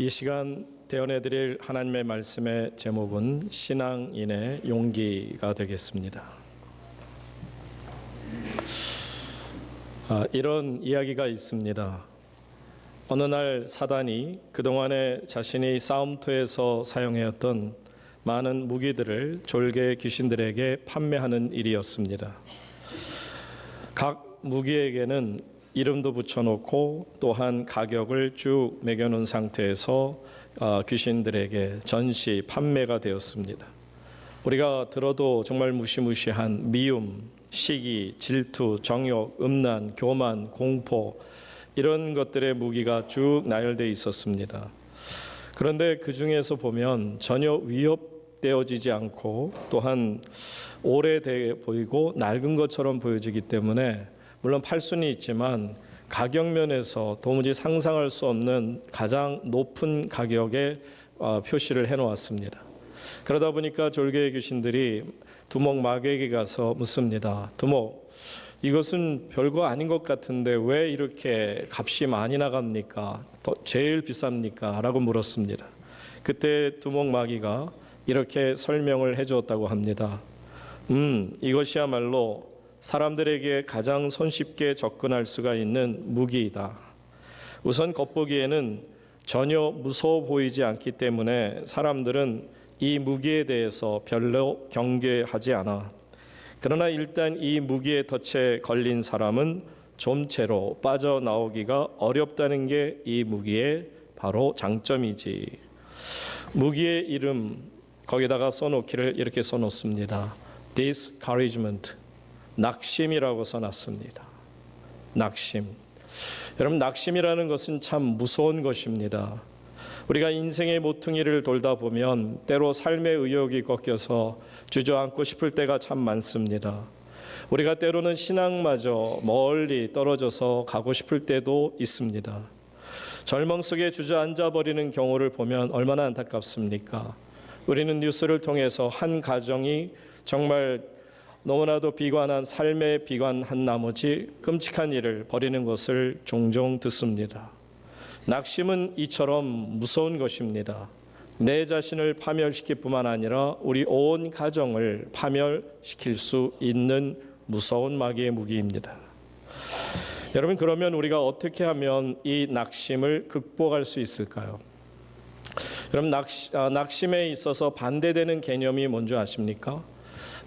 이 시간 대언해드릴 하나님의 말씀의 제목은 신앙인의 용기가 되겠습니다. 이런 이야기가 있습니다. 어느 날 사단이 그동안에 자신이 싸움터에서 사용해왔던 많은 무기들을 졸개 귀신들에게 판매하는 일이었습니다. 각 무기에게는 이름도 붙여놓고 또한 가격을 쭉 매겨놓은 상태에서 귀신들에게 전시 판매가 되었습니다. 우리가 들어도 정말 무시무시한 미움, 시기, 질투, 정욕, 음란, 교만, 공포 이런 것들의 무기가 쭉 나열되어 있었습니다. 그런데 그 중에서 보면 전혀 위협되어지지 않고 또한 오래돼 보이고 낡은 것처럼 보여지기 때문에 물론 팔 수는 있지만 가격면에서 도무지 상상할 수 없는 가장 높은 가격에 표시를 해놓았습니다. 그러다 보니까 졸개의 귀신들이 두목 마귀에게 가서 묻습니다. 두목, 이것은 별거 아닌 것 같은데 왜 이렇게 값이 많이 나갑니까? 제일 비쌉니까? 라고 물었습니다. 그때 두목 마귀가 이렇게 설명을 해주었다고 합니다. 이것이야말로 사람들에게 가장 손쉽게 접근할 수가 있는 무기이다. 우선 겉보기에는 전혀 무서워 보이지 않기 때문에 사람들은 이 무기에 대해서 별로 경계하지 않아. 그러나 일단 이 무기의 덫에 걸린 사람은 좀채로 빠져나오기가 어렵다는 게 이 무기의 바로 장점이지. 무기의 이름 거기다가 써놓기를 이렇게 써놓습니다. Discouragement. 낙심이라고 써놨습니다. 낙심. 여러분, 낙심이라는 것은 참 무서운 것입니다. 우리가 인생의 모퉁이를 돌다 보면 때로 삶의 의욕이 꺾여서 주저앉고 싶을 때가 참 많습니다. 우리가 때로는 신앙마저 멀리 떨어져서 가고 싶을 때도 있습니다. 절망 속에 주저앉아 버리는 경우를 보면 얼마나 안타깝습니까? 우리는 뉴스를 통해서 한 가정이 정말 너무나도 비관한 삶에 비관한 나머지 끔찍한 일을 벌이는 것을 종종 듣습니다. 낙심은 이처럼 무서운 것입니다. 내 자신을 파멸시킬 뿐만 아니라 우리 온 가정을 파멸시킬 수 있는 무서운 마귀의 무기입니다. 여러분, 그러면 우리가 어떻게 하면 이 낙심을 극복할 수 있을까요? 여러분, 낙심에 있어서 반대되는 개념이 뭔지 아십니까?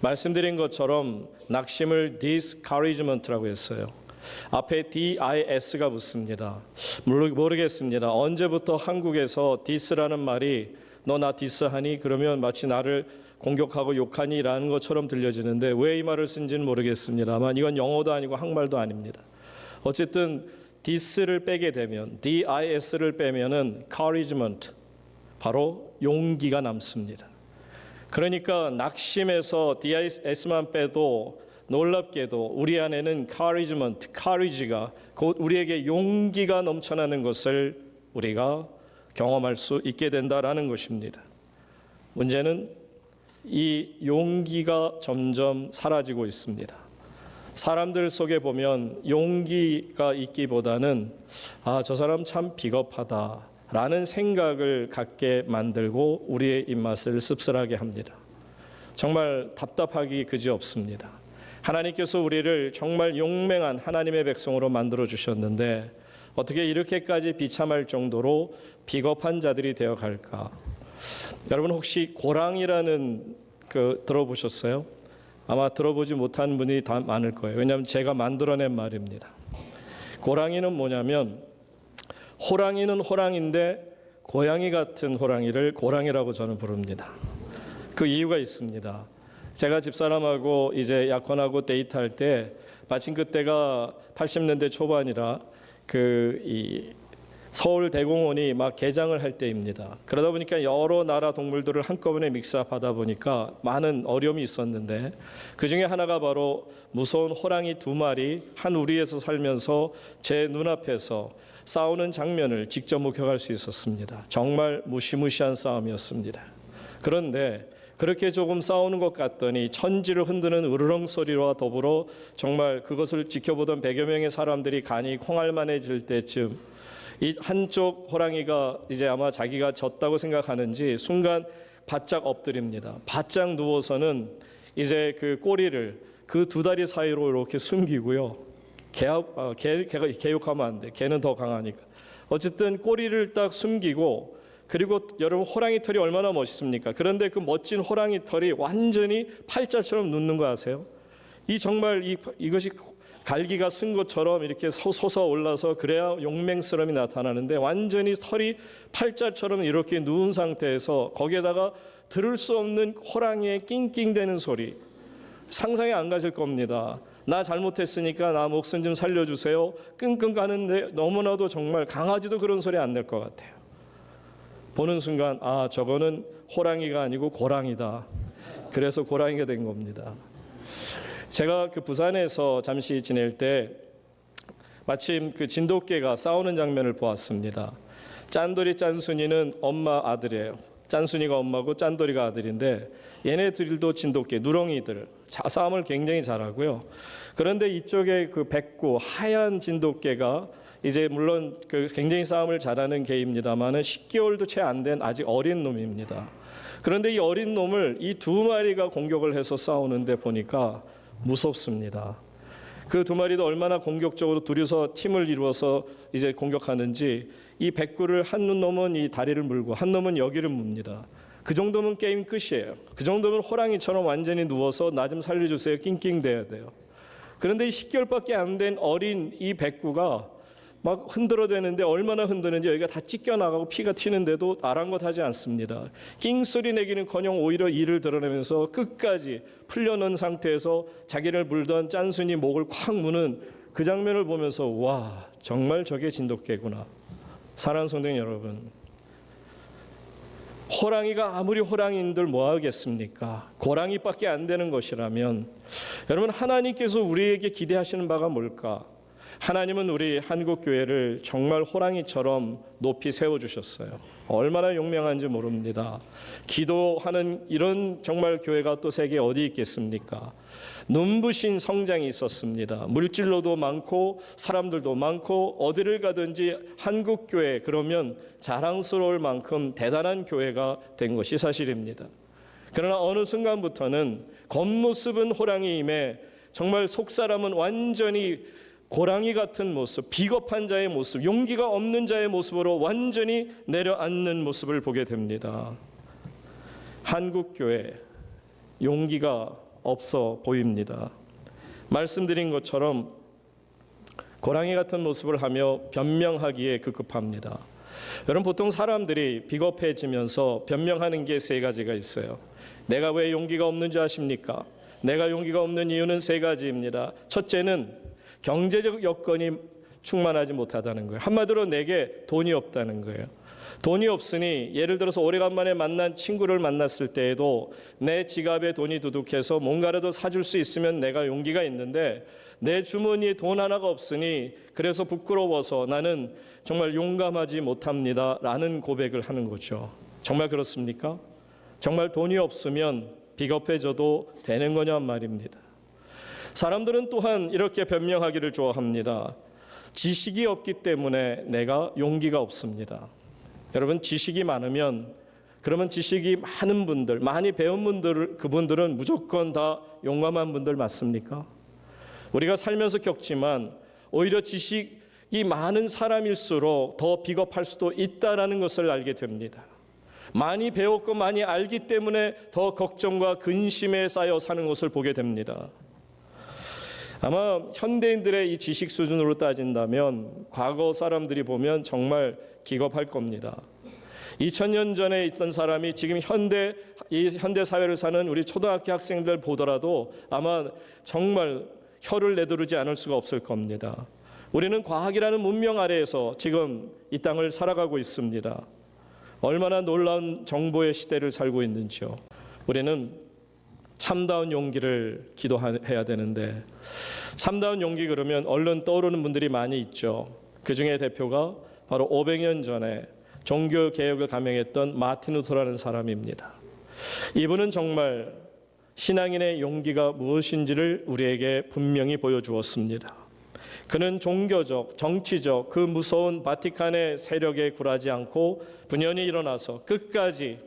말씀드린 것처럼 낙심을 discouragement라고 했어요. 앞에 dis가 붙습니다. 모르겠습니다. 언제부터 한국에서 dis라는 말이 너 나 dis하니? 그러면 마치 나를 공격하고 욕하니? 라는 것처럼 들려지는데 왜 이 말을 쓴지는 모르겠습니다만 이건 영어도 아니고 한국말도 아닙니다. 어쨌든 dis를 빼게 되면 dis를 빼면은 encouragement, 바로 용기가 남습니다. 그러니까 낙심에서 dis만 빼도 놀랍게도 우리 안에는 courage가 곧 우리에게 용기가 넘쳐나는 것을 우리가 경험할 수 있게 된다라는 것입니다. 문제는 이 용기가 점점 사라지고 있습니다. 사람들 속에 보면 용기가 있기보다는 저 사람 참 비겁하다 라는 생각을 갖게 만들고 우리의 입맛을 씁쓸하게 합니다. 정말 답답하기 그지없습니다. 하나님께서 우리를 정말 용맹한 하나님의 백성으로 만들어 주셨는데 어떻게 이렇게까지 비참할 정도로 비겁한 자들이 되어 갈까? 여러분, 혹시 고랑이라는 들어보셨어요? 아마 들어보지 못한 분이 다 많을 거예요. 왜냐하면 제가 만들어낸 말입니다. 고랑이는 뭐냐면 호랑이는 호랑인데 고양이 같은 호랑이를 고랑이라고 저는 부릅니다. 그 이유가 있습니다. 제가 집사람하고 이제 약혼하고 데이트할 때 마침 그때가 80년대 초반이라 서울대공원이 막 개장을 할 때입니다. 그러다 보니까 여러 나라 동물들을 한꺼번에 믹스업하다 보니까 많은 어려움이 있었는데 그 중에 하나가 바로 무서운 호랑이 2마리 한 우리에서 살면서 제 눈앞에서 싸우는 장면을 직접 목격할 수 있었습니다. 정말 무시무시한 싸움이었습니다. 그런데 그렇게 조금 싸우는 것 같더니 천지를 흔드는 으르렁 소리와 더불어 정말 그것을 지켜보던 100여 명의 사람들이 간이 콩알만해질 때쯤 이 한쪽 호랑이가 이제 아마 자기가 졌다고 생각하는지 순간 바짝 엎드립니다. 바짝 누워서는 이제 그 꼬리를 그 두 다리 사이로 이렇게 숨기고요. 걔가 개욕하면 안 돼. 걔는 더 강하니까. 어쨌든 꼬리를 딱 숨기고, 그리고 여러분 호랑이 털이 얼마나 멋있습니까? 그런데 그 멋진 호랑이 털이 완전히 팔자처럼 눕는 거 아세요? 이 정말 이것이 갈기가 쓴 것처럼 이렇게 솟아 올라서 그래야 용맹스러움이 나타나는데, 완전히 털이 팔자처럼 이렇게 누운 상태에서 거기에다가 들을 수 없는 호랑이의 낑낑대는 소리, 상상이 안 가실 겁니다. 나 잘못했으니까 나 목숨 좀 살려주세요. 끙끙 가는데 너무나도 정말 강아지도 그런 소리 안 낼 것 같아요. 보는 순간 아, 저거는 호랑이가 아니고 고랑이다. 그래서 고랑이가 된 겁니다. 제가 그 부산에서 잠시 지낼 때 마침 그 진돗개가 싸우는 장면을 보았습니다. 짠돌이 짠순이는 엄마 아들이에요. 짠순이가 엄마고 짠돌이가 아들인데, 얘네들도 진돗개, 누렁이들 싸움을 굉장히 잘하고요. 그런데 이쪽에 그 백구 하얀 진돗개가 이제 물론 그 굉장히 싸움을 잘하는 개입니다만은 10개월도 채 안 된 아직 어린 놈입니다. 그런데 이 어린 놈을 이 두 마리가 공격을 해서 싸우는데 보니까 무섭습니다. 그 두 마리도 얼마나 공격적으로 둘이서 팀을 이루어서 이제 공격하는지, 이 백구를 한 놈은 이 다리를 물고 한 놈은 여기를 뭅니다. 그 정도면 게임 끝이에요. 그 정도면 호랑이처럼 완전히 누워서 나 좀 살려주세요 낑낑대야 돼요. 그런데 이 10개월밖에 안 된 어린 이 백구가 막 흔들어대는데, 얼마나 흔드는지 여기가 다 찢겨나가고 피가 튀는데도 아랑곳하지 않습니다. 낑소리 내기는커녕 오히려 이를 드러내면서 끝까지 풀려놓은 상태에서 자기를 물던 짠순이 목을 콱 무는 그 장면을 보면서 와, 정말 저게 진돗개구나. 사랑하는 성도 여러분, 호랑이가 아무리 호랑이인들 뭐하겠습니까? 고랑이밖에 안 되는 것이라면, 여러분 하나님께서 우리에게 기대하시는 바가 뭘까? 하나님은 우리 한국교회를 정말 호랑이처럼 높이 세워주셨어요. 얼마나 용맹한지 모릅니다. 기도하는 이런 정말 교회가 또 세계에 어디 있겠습니까? 눈부신 성장이 있었습니다. 물질로도 많고 사람들도 많고 어디를 가든지 한국교회 그러면 자랑스러울 만큼 대단한 교회가 된 것이 사실입니다. 그러나 어느 순간부터는 겉모습은 호랑이임에 정말 속사람은 완전히 고랑이 같은 모습, 비겁한 자의 모습, 용기가 없는 자의 모습으로 완전히 내려앉는 모습을 보게 됩니다. 한국교회 용기가 없어 보입니다. 말씀드린 것처럼 고랑이 같은 모습을 하며 변명하기에 급급합니다. 여러분 보통 사람들이 비겁해지면서 변명하는 게 세 가지가 있어요. 내가 왜 용기가 없는지 아십니까? 내가 용기가 없는 이유는 세 가지입니다. 첫째는 경제적 여건이 충만하지 못하다는 거예요. 한마디로 내게 돈이 없다는 거예요. 돈이 없으니 예를 들어서 오래간만에 만난 친구를 만났을 때에도 내 지갑에 돈이 두둑해서 뭔가라도 사줄 수 있으면 내가 용기가 있는데, 내 주머니에 돈 하나가 없으니 그래서 부끄러워서 나는 정말 용감하지 못합니다 라는 고백을 하는 거죠. 정말 그렇습니까? 정말 돈이 없으면 비겁해져도 되는 거냐 말입니다. 사람들은 또한 이렇게 변명하기를 좋아합니다. 지식이 없기 때문에 내가 용기가 없습니다. 여러분 지식이 많으면, 그러면 지식이 많은 분들, 많이 배운 분들, 그분들은 무조건 다 용감한 분들 맞습니까? 우리가 살면서 겪지만 오히려 지식이 많은 사람일수록 더 비겁할 수도 있다라는 것을 알게 됩니다. 많이 배웠고 많이 알기 때문에 더 걱정과 근심에 쌓여 사는 것을 보게 됩니다. 아마 현대인들의 이 지식 수준으로 따진다면 과거 사람들이 보면 정말 기겁할 겁니다. 2000년 전에 있던 사람이 지금 현대 사회를 사는 우리 초등학교 학생들 보더라도 아마 정말 혀를 내두르지 않을 수가 없을 겁니다. 우리는 과학이라는 문명 아래에서 지금 이 땅을 살아가고 있습니다. 얼마나 놀라운 정보의 시대를 살고 있는지요. 우리는 참다운 용기를 기도해야 되는데, 참다운 용기 그러면 얼른 떠오르는 분들이 많이 있죠. 그 중에 대표가 바로 500년 전에 종교개혁을 감행했던 마틴 루터라는 사람입니다. 이분은 정말 신앙인의 용기가 무엇인지를 우리에게 분명히 보여주었습니다. 그는 종교적, 정치적 그 무서운 바티칸의 세력에 굴하지 않고 분연히 일어나서 끝까지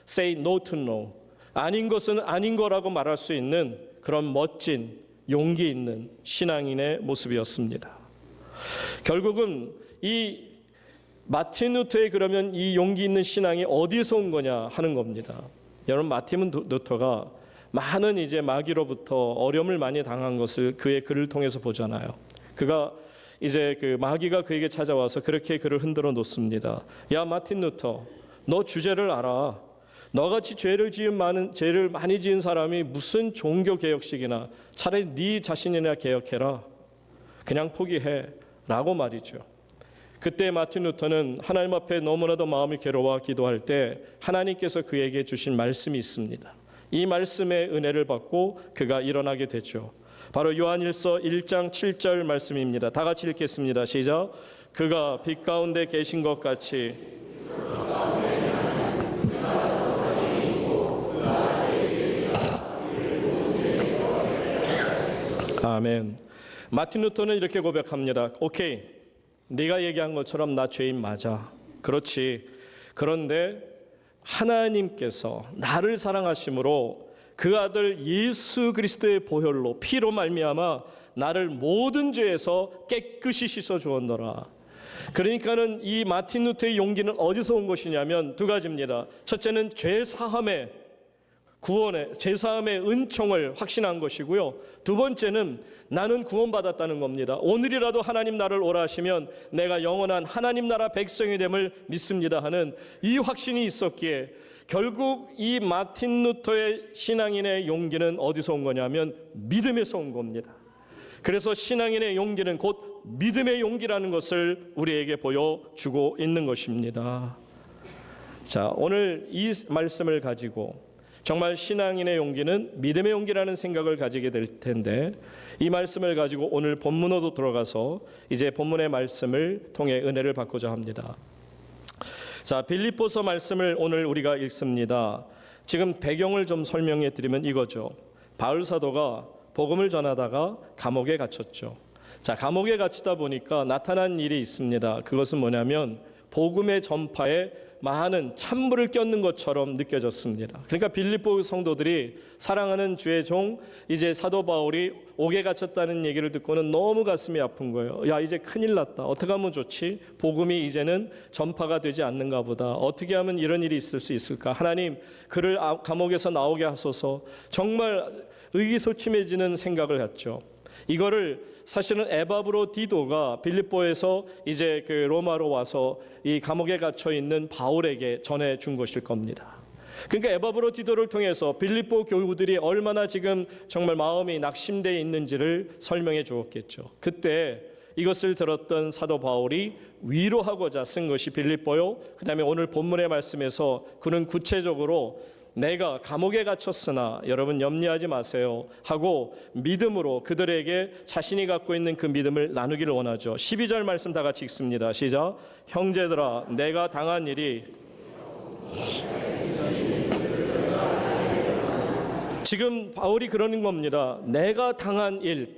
say no to no, 아닌 것은 아닌 거라고 말할 수 있는 그런 멋진 용기 있는 신앙인의 모습이었습니다. 결국은 이 마틴 루터의 그러면 이 용기 있는 신앙이 어디서 온 거냐 하는 겁니다. 여러분, 마틴 루터가 많은 이제 마귀로부터 어려움을 많이 당한 것을 그의 글을 통해서 보잖아요. 그가 이제 그 마귀가 그에게 찾아와서 그렇게 그를 흔들어 놓습니다. 야, 마틴 루터, 너 주제를 알아. 너같이 죄를 많이 지은 사람이 무슨 종교 개혁식이나, 차라리 네 자신이나 개혁해라. 그냥 포기해. 라고 말이죠. 그때 마틴 루터는 하나님 앞에 너무나도 마음이 괴로워 기도할 때 하나님께서 그에게 주신 말씀이 있습니다. 이 말씀의 은혜를 받고 그가 일어나게 되죠. 바로 요한일서 1장 7절 말씀입니다. 다 같이 읽겠습니다. 시작. 그가 빛 가운데 계신 것 같이 아멘. 마틴 루터는 이렇게 고백합니다. 오케이, 네가 얘기한 것처럼 나 죄인 맞아. 그렇지. 그런데 하나님께서 나를 사랑하심으로 그 아들 예수 그리스도의 보혈로 피로 말미암아 나를 모든 죄에서 깨끗이 씻어 주었노라. 그러니까는 이 마틴 루터의 용기는 어디서 온 것이냐면 두 가지입니다. 첫째는 죄 사함의 구원의 죄 사함의 은총을 확신한 것이고요. 두 번째는 나는 구원받았다는 겁니다. 오늘이라도 하나님 나를 오라 하시면 내가 영원한 하나님 나라 백성이 됨을 믿습니다 하는 이 확신이 있었기에 결국 이 마틴 루터의 신앙인의 용기는 어디서 온 거냐면 믿음에서 온 겁니다. 그래서 신앙인의 용기는 곧 믿음의 용기라는 것을 우리에게 보여주고 있는 것입니다. 자, 오늘 이 말씀을 가지고 정말 신앙인의 용기는 믿음의 용기라는 생각을 가지게 될 텐데, 이 말씀을 가지고 오늘 본문으로 들어가서 이제 본문의 말씀을 통해 은혜를 받고자 합니다. 자, 빌립보서 말씀을 오늘 우리가 읽습니다. 지금 배경을 좀 설명해 드리면 이거죠. 바울 사도가 복음을 전하다가 감옥에 갇혔죠. 자, 감옥에 갇히다 보니까 나타난 일이 있습니다. 그것은 뭐냐면 복음의 전파에 많은 찬물을 꼈는 것처럼 느껴졌습니다. 그러니까 빌립보 성도들이 사랑하는 주의 종 이제 사도 바울이 옥에 갇혔다는 얘기를 듣고는 너무 가슴이 아픈 거예요. 야, 이제 큰일 났다. 어떻게 하면 좋지? 복음이 이제는 전파가 되지 않는가 보다. 어떻게 하면 이런 일이 있을 수 있을까? 하나님, 그를 감옥에서 나오게 하소서. 정말 의기소침해지는 생각을 했죠. 이거를 사실은 에바브로디도가 빌립보에서 이제 그 로마로 와서 이 감옥에 갇혀 있는 바울에게 전해 준 것일 겁니다. 그러니까 에바브로디도를 통해서 빌립보 교우들이 얼마나 지금 정말 마음이 낙심되어 있는지를 설명해 주었겠죠. 그때 이것을 들었던 사도 바울이 위로하고자 쓴 것이 빌립보요. 그다음에 오늘 본문의 말씀에서 그는 구체적으로 내가 감옥에 갇혔으나 여러분 염려하지 마세요 하고 믿음으로 그들에게 자신이 갖고 있는 그 믿음을 나누기를 원하죠. 12절 말씀 다 같이 읽습니다. 시작. 형제들아, 내가 당한 일이 지금 바울이 그러는 겁니다. 내가 당한 일,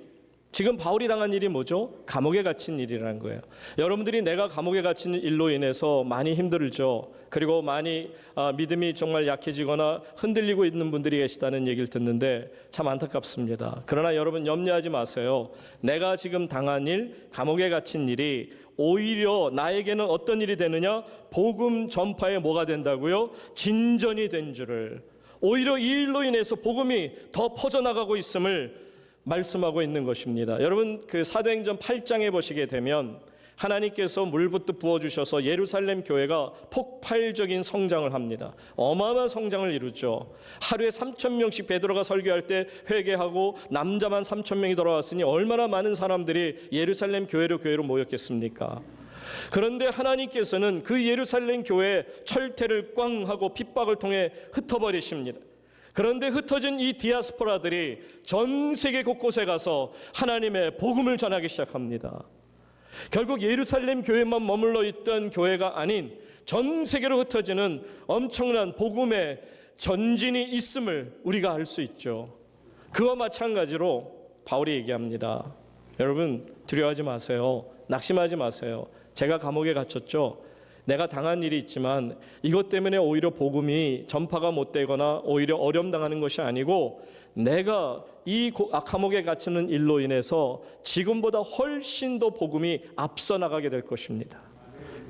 지금 바울이 당한 일이 뭐죠? 감옥에 갇힌 일이라는 거예요. 여러분들이 내가 감옥에 갇힌 일로 인해서 많이 힘들죠. 그리고 많이 믿음이 정말 약해지거나 흔들리고 있는 분들이 계시다는 얘기를 듣는데 참 안타깝습니다. 그러나 여러분 염려하지 마세요. 내가 지금 당한 일, 감옥에 갇힌 일이 오히려 나에게는 어떤 일이 되느냐? 복음 전파에 뭐가 된다고요? 진전이 된 줄을. 오히려 이 일로 인해서 복음이 더 퍼져나가고 있음을 말씀하고 있는 것입니다. 여러분, 그 사도행전 8장에 보시게 되면 하나님께서 물부터 부어주셔서 예루살렘 교회가 폭발적인 성장을 합니다. 어마어마한 성장을 이루죠. 하루에 3,000명씩 베드로가 설교할 때 회개하고 남자만 3,000명이 돌아왔으니 얼마나 많은 사람들이 예루살렘 교회로 모였겠습니까? 그런데 하나님께서는 그 예루살렘 교회에 철퇴를 꽝 하고 핍박을 통해 흩어버리십니다. 그런데 흩어진 이 디아스포라들이 전 세계 곳곳에 가서 하나님의 복음을 전하기 시작합니다. 결국 예루살렘 교회만 머물러 있던 교회가 아닌 전 세계로 흩어지는 엄청난 복음의 전진이 있음을 우리가 알 수 있죠. 그와 마찬가지로 바울이 얘기합니다. 여러분 두려워하지 마세요. 낙심하지 마세요. 제가 감옥에 갇혔죠. 내가 당한 일이 있지만 이것 때문에 오히려 복음이 전파가 못 되거나 오히려 어려움당하는 것이 아니고 내가 이 감옥에 갇히는 일로 인해서 지금보다 훨씬 더 복음이 앞서 나가게 될 것입니다.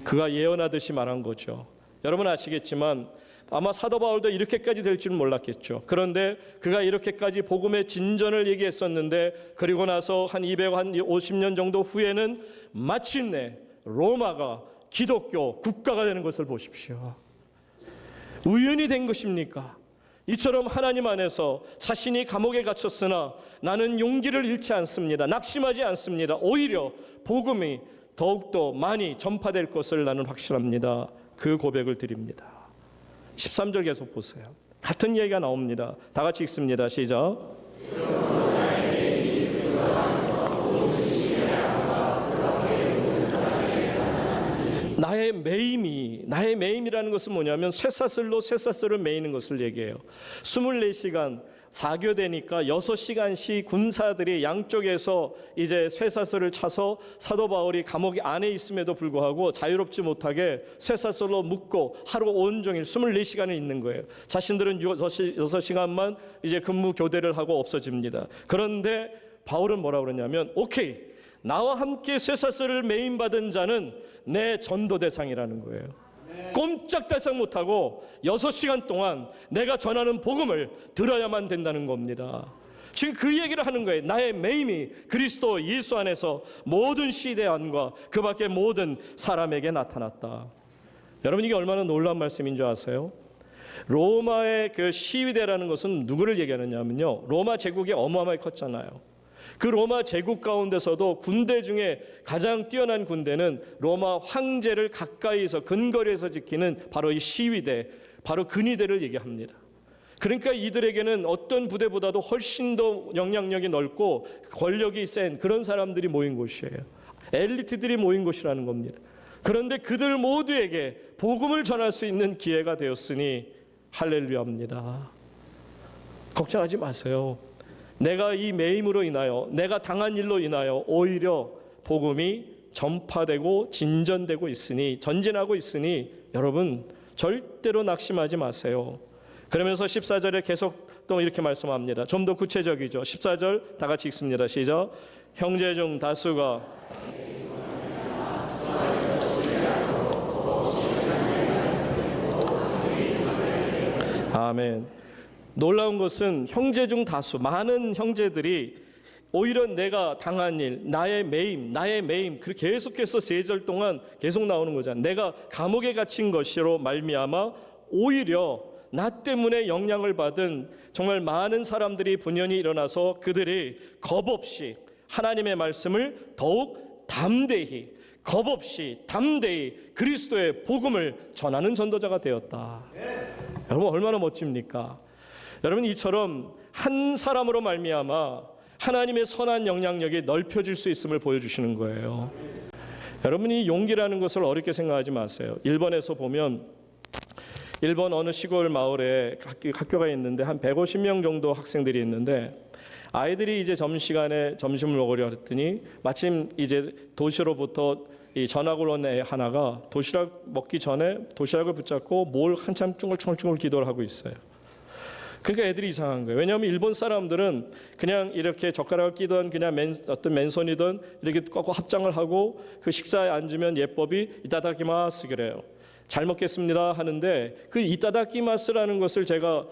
그가 예언하듯이 말한 거죠. 여러분 아시겠지만 아마 사도 바울도 이렇게까지 될 줄은 몰랐겠죠. 그런데 그가 이렇게까지 복음의 진전을 얘기했었는데 그리고 나서 한 250년 정도 후에는 마침내 로마가 기독교 국가가 되는 것을 보십시오. 우연히 된 것입니까? 이처럼 하나님 안에서 자신이 감옥에 갇혔으나 나는 용기를 잃지 않습니다. 낙심하지 않습니다. 오히려 복음이 더욱더 많이 전파될 것을 나는 확신합니다. 그 고백을 드립니다. 13절 계속 보세요. 같은 얘기가 나옵니다. 다 같이 읽습니다. 시작. 나의 매임이라는 것은 뭐냐면 쇠사슬로 쇠사슬을 매이는 것을 얘기해요. 24시간 4교대니까 6시간씩 군사들이 양쪽에서 이제 쇠사슬을 차서 사도 바울이 감옥 안에 있음에도 불구하고 자유롭지 못하게 쇠사슬로 묶고 하루 온종일 24시간을 있는 거예요. 자신들은 6시간만 이제 근무 교대를 하고 없어집니다. 그런데 바울은 뭐라고 그러냐면 오케이, 나와 함께 쇠사슬을 매임받은 자는 내 전도 대상이라는 거예요. 꼼짝달싹 못하고 6시간 동안 내가 전하는 복음을 들어야만 된다는 겁니다. 지금 그 얘기를 하는 거예요. 나의 매임이 그리스도 예수 안에서 모든 시대 안과 그 밖의 모든 사람에게 나타났다. 여러분 이게 얼마나 놀라운 말씀인 줄 아세요? 로마의 그 시위대라는 것은 누구를 얘기하느냐면요, 로마 제국이 어마어마하게 컸잖아요. 그 로마 제국 가운데서도 군대 중에 가장 뛰어난 군대는 로마 황제를 가까이서 근거리에서 지키는 바로 이 시위대, 바로 근위대를 얘기합니다. 그러니까 이들에게는 어떤 부대보다도 훨씬 더 영향력이 넓고 권력이 센 그런 사람들이 모인 곳이에요. 엘리트들이 모인 곳이라는 겁니다. 그런데 그들 모두에게 복음을 전할 수 있는 기회가 되었으니 할렐루야입니다. 걱정하지 마세요. 내가 이 매임으로 인하여, 내가 당한 일로 인하여 오히려 복음이 전파되고 진전되고 있으니, 전진하고 있으니 여러분 절대로 낙심하지 마세요. 그러면서 14절에 계속 또 이렇게 말씀합니다. 좀 더 구체적이죠. 14절 다 같이 읽습니다. 시작. 형제 중 다수가 아멘. 놀라운 것은 형제 중 다수, 많은 형제들이 오히려 내가 당한 일, 나의 매임, 그렇게 계속해서 3절 동안 계속 나오는 거잖아요. 내가 감옥에 갇힌 것으로 말미암아 오히려 나 때문에 영향을 받은 정말 많은 사람들이 분연히 일어나서 그들이 겁없이 하나님의 말씀을 더욱 담대히, 겁없이 담대히 그리스도의 복음을 전하는 전도자가 되었다. 여러분 얼마나 멋집니까? 여러분 이처럼 한 사람으로 말미암아 하나님의 선한 영향력이 넓혀질 수 있음을 보여주시는 거예요. 여러분이 용기라는 것을 어렵게 생각하지 마세요. 일본에서 보면 일본 어느 시골 마을에 학교가 있는데 한 150명 정도 학생들이 있는데 아이들이 이제 점심시간에 점심을 먹으려 했더니 마침 이제 도시로부터 이 전학을 온 애 하나가 도시락 먹기 전에 도시락을 붙잡고 뭘 한참 쭝얼쭝얼 기도를 하고 있어요. 그러니까 애들이 이상한 거예요. 왜냐하면 일본 사람들은 그냥 이렇게 젓가락을 끼든 그냥 어떤 맨손이든 이렇게 꼭 합장을 하고 그 식사에 앉으면 예법이 이타다키마스 그래요. 잘 먹겠습니다 하는데 그 이타다키마스라는 것을 제가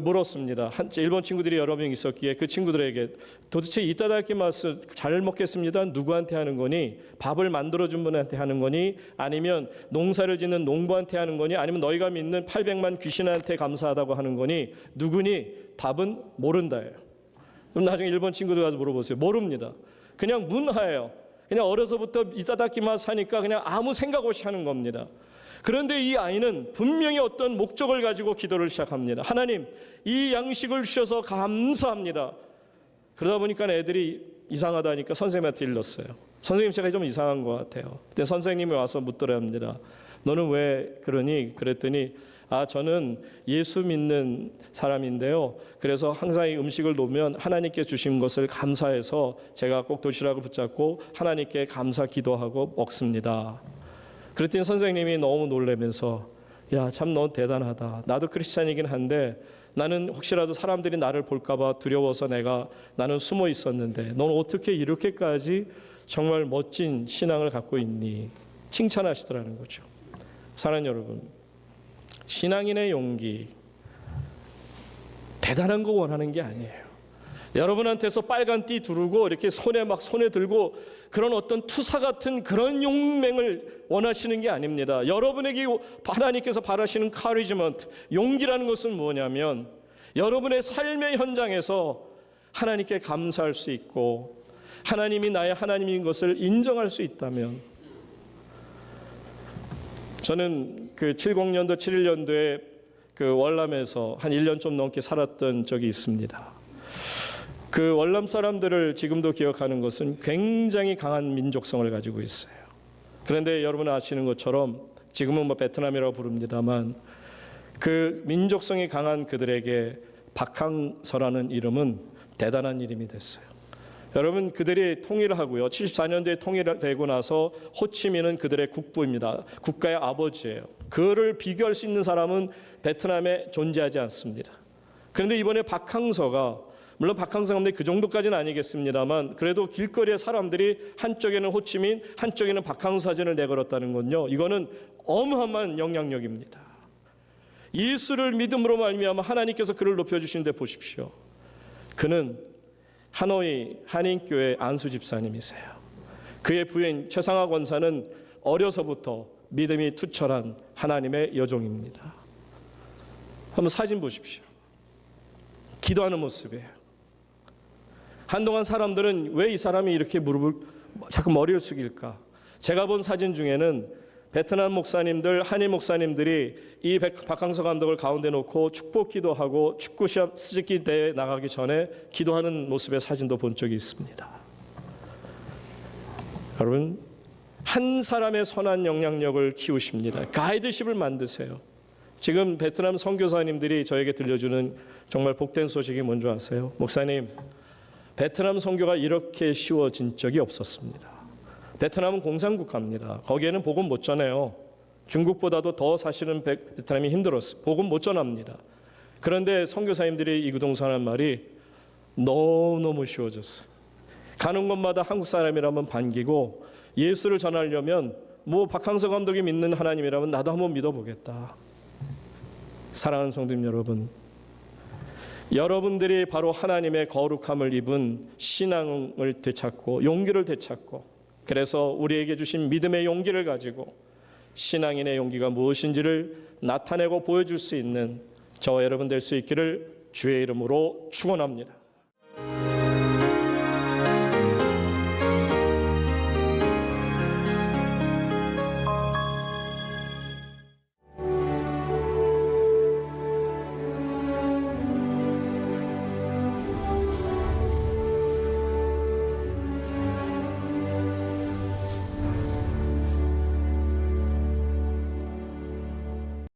물었습니다. 일본 친구들이 여러 명 있었기에 그 친구들에게 도대체 이타다키마스 잘 먹겠습니다 누구한테 하는 거니? 밥을 만들어준 분한테 하는 거니? 아니면 농사를 짓는 농부한테 하는 거니? 아니면 너희가 믿는 800만 귀신한테 감사하다고 하는 거니? 누구니? 답은 모른다예요. 그럼 나중에 일본 친구들 가서 물어보세요. 모릅니다. 그냥 문화예요. 그냥 어려서부터 이타다키마스 하니까 그냥 아무 생각 없이 하는 겁니다. 그런데 이 아이는 분명히 어떤 목적을 가지고 기도를 시작합니다. 하나님, 이 양식을 주셔서 감사합니다. 그러다 보니까 애들이 이상하다니까 선생님한테 일렀어요. 선생님 제가 좀 이상한 것 같아요. 그때 선생님이 와서 묻더랍니다. 너는 왜 그러니? 그랬더니 저는 예수 믿는 사람인데요. 그래서 항상 이 음식을 놓으면 하나님께 주신 것을 감사해서 제가 꼭 도시락을 붙잡고 하나님께 감사 기도하고 먹습니다. 그랬더니 선생님이 너무 놀라면서 야, 참 너 대단하다. 나도 크리스찬이긴 한데 나는 혹시라도 사람들이 나를 볼까 봐 두려워서 나는 숨어 있었는데 넌 어떻게 이렇게까지 정말 멋진 신앙을 갖고 있니? 칭찬하시더라는 거죠. 사랑하는 여러분, 신앙인의 용기 대단한 거 원하는 게 아니에요. 여러분한테서 빨간 띠 두르고 이렇게 손에 들고 그런 어떤 투사 같은 그런 용맹을 원하시는 게 아닙니다. 여러분에게 하나님께서 바라시는 카리지먼트, 용기라는 것은 뭐냐면 여러분의 삶의 현장에서 하나님께 감사할 수 있고 하나님이 나의 하나님인 것을 인정할 수 있다면. 저는 그 70년도 71년도에 그 월남에서 한 1년 좀 넘게 살았던 적이 있습니다. 그 월남 사람들을 지금도 기억하는 것은 굉장히 강한 민족성을 가지고 있어요. 그런데 여러분 아시는 것처럼 지금은 베트남이라고 부릅니다만 그 민족성이 강한 그들에게 박항서라는 이름은 대단한 이름이 됐어요. 여러분, 그들이 통일을 하고요. 74년도에 통일되고 나서 호치민은 그들의 국부입니다. 국가의 아버지예요. 그를 비교할 수 있는 사람은 베트남에 존재하지 않습니다. 그런데 이번에 박항서가, 물론 박항서 감독이 그 정도까지는 아니겠습니다만 그래도 길거리에 사람들이 한쪽에는 호치민, 한쪽에는 박항서 사진을 내걸었다는 건요, 이거는 어마어마한 영향력입니다. 예수를 믿음으로 말미암아 하나님께서 그를 높여주시는데 보십시오. 그는 하노이 한인교회 안수 집사님이세요. 그의 부인 최상화 권사는 어려서부터 믿음이 투철한 하나님의 여종입니다. 한번 사진 보십시오. 기도하는 모습이에요. 한동안 사람들은 왜 이 사람이 이렇게 자꾸 머리를 숙일까? 제가 본 사진 중에는 베트남 목사님들, 한인 목사님들이 이 박항서 감독을 가운데 놓고 축복 기도하고 축구 시합 스즈키 대회 나가기 전에 기도하는 모습의 사진도 본 적이 있습니다. 여러분, 한 사람의 선한 영향력을 키우십니다. 가이드십을 만드세요. 지금 베트남 선교사님들이 저에게 들려주는 정말 복된 소식이 뭔지 아세요? 목사님, 베트남 선교가 이렇게 쉬워진 적이 없었습니다. 베트남은 공산국가입니다. 거기에는 복음 못 전해요. 중국보다도 더 사실은 베트남이 힘들었어요. 복음 못 전합니다. 그런데 선교사님들이 이구동성하는 말이 너무너무 쉬워졌어요. 가는 곳마다 한국 사람이라면 반기고 예수를 전하려면 박항서 감독이 믿는 하나님이라면 나도 한번 믿어보겠다. 사랑하는 성도님 여러분, 여러분들이 바로 하나님의 거룩함을 입은 신앙을 되찾고 용기를 되찾고 그래서 우리에게 주신 믿음의 용기를 가지고 신앙인의 용기가 무엇인지를 나타내고 보여줄 수 있는 저와 여러분 될 수 있기를 주의 이름으로 축원합니다.